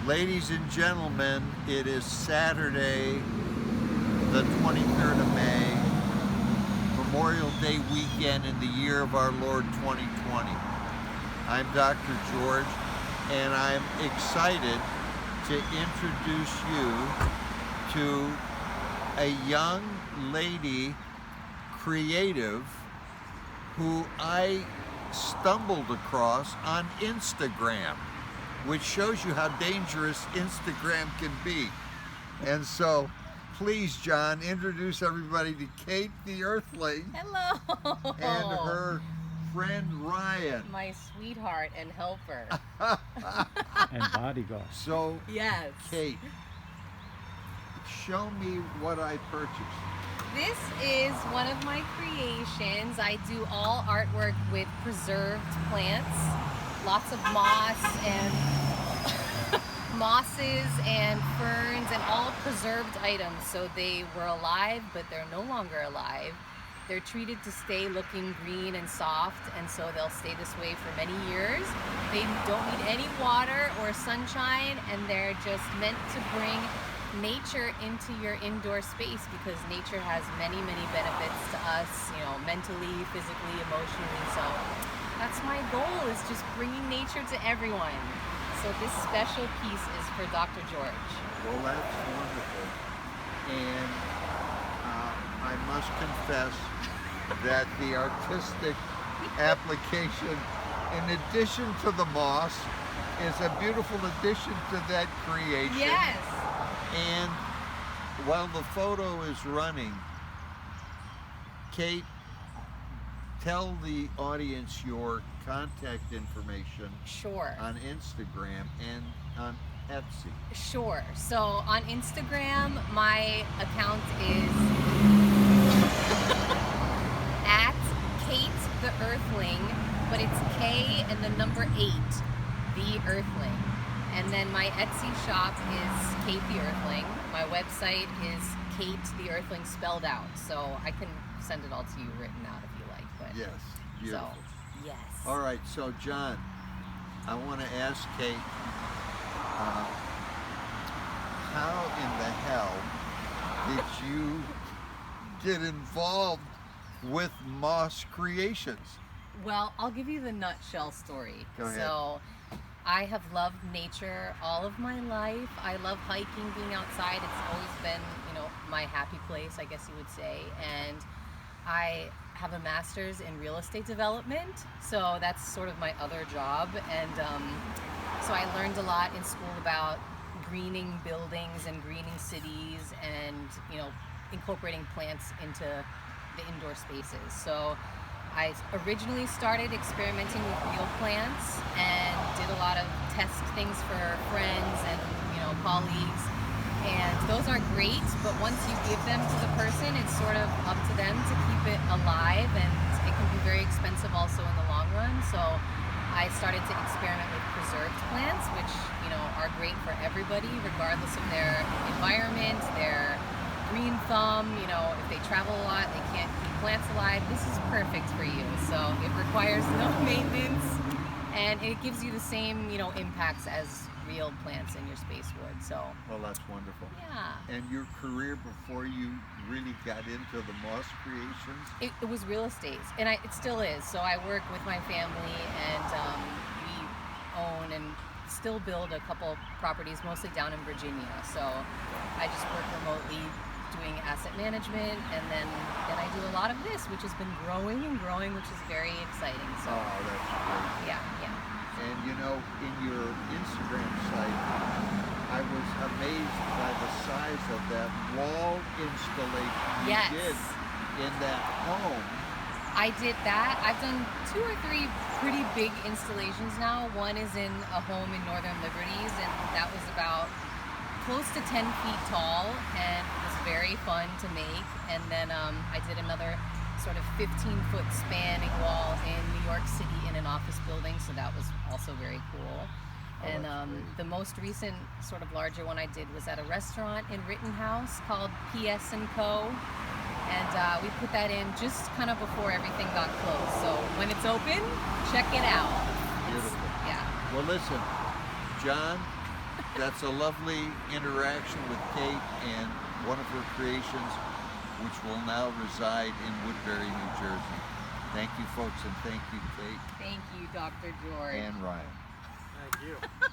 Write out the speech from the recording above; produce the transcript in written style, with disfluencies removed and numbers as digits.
Ladies and gentlemen, it is Saturday, the 23rd of May, Memorial Day weekend in the year of our Lord 2020. I'm Dr. George, and I'm excited to introduce you to a young lady creative who I stumbled across on Instagram, which shows you how dangerous Instagram can be. And so, please, John, introduce everybody to Kate the Earthling. Hello. And her friend Ryan. My sweetheart and helper. And bodyguard. So, Yes. Kate, show me what I purchased. This is one of my creations. I do all artwork with preserved plants, lots of mosses and ferns and all preserved items. So they were alive, but they're no longer alive. They're treated to stay looking green and soft, and so they'll stay this way for many years. They don't need any water or sunshine, and they're just meant to bring nature into your indoor space, because nature has many benefits to us, mentally, physically, emotionally. So that's my goal, is just bringing nature to everyone. So this special piece is for Dr. George. Well, that's wonderful. And I must confess that the artistic application, in addition to the moss, is a beautiful addition to that creation. Yes. And while the photo is running, Kate, tell the audience your contact information. Sure. On Instagram and on Etsy. Sure. So on Instagram, my account is at Kate the Earthling, but it's K and the number 8, the Earthling. And then my Etsy shop is Kate the Earthling. My website is Kate the Earthling spelled out. So I can send it all to you written out if you like. But Yes, beautiful. So, yes. All right, so John, I want to ask Kate, how in the hell did you get involved with Moss Creations? Well, I'll give you the nutshell story. Go ahead. So, I have loved nature all of my life. I love hiking, being outside. It's always been, my happy place, I guess you would say. And I have a master's in real estate development, so that's sort of my other job. And so I learned a lot in school about greening buildings and greening cities, and incorporating plants into the indoor spaces. So I originally started experimenting with real plants and did a lot of test things for friends and colleagues, and those are great, but once you give them to the person, it's sort of up to them to keep it alive, and it can be very expensive also in the long run. So I started to experiment with preserved plants, which are great for everybody regardless of their environment, their green thumb. If they travel a lot, they can't keep plants alive. This is perfect for you. So it requires no maintenance, and it gives you the same impacts as real plants in your space would. So Well, that's wonderful. yeah. And your career before you really got into the Moss Creations? It was real estate, and it still is. So I work with my family, and we own and still build a couple properties, mostly down in Virginia. So I just work remotely doing asset management, and then I do a lot of this, which has been growing and growing, which is very exciting. So Oh, that's great. yeah. And in your Instagram site, I was amazed by the size of that wall installation you Yes. did in that home. I did that. I've done 2 or 3 pretty big installations now. One is in a home in Northern Liberties, and that was about close to 10 feet tall, and it was very fun to make. And then I did another sort of 15-foot spanning wall in New York City in an office building, so that was also very cool. Oh, And that's great. the most recent sort of larger one I did was at a restaurant in Rittenhouse called PS & Co. And we put that in just kind of before everything got closed. So when it's open, check it out. Beautiful. Yeah. Well, listen, John, that's a lovely interaction with Kate and one of her creations, which will now reside in Woodbury, New Jersey. Thank you, folks, and thank you, Kate Thank you, Dr. George. and Ryan. Thank you.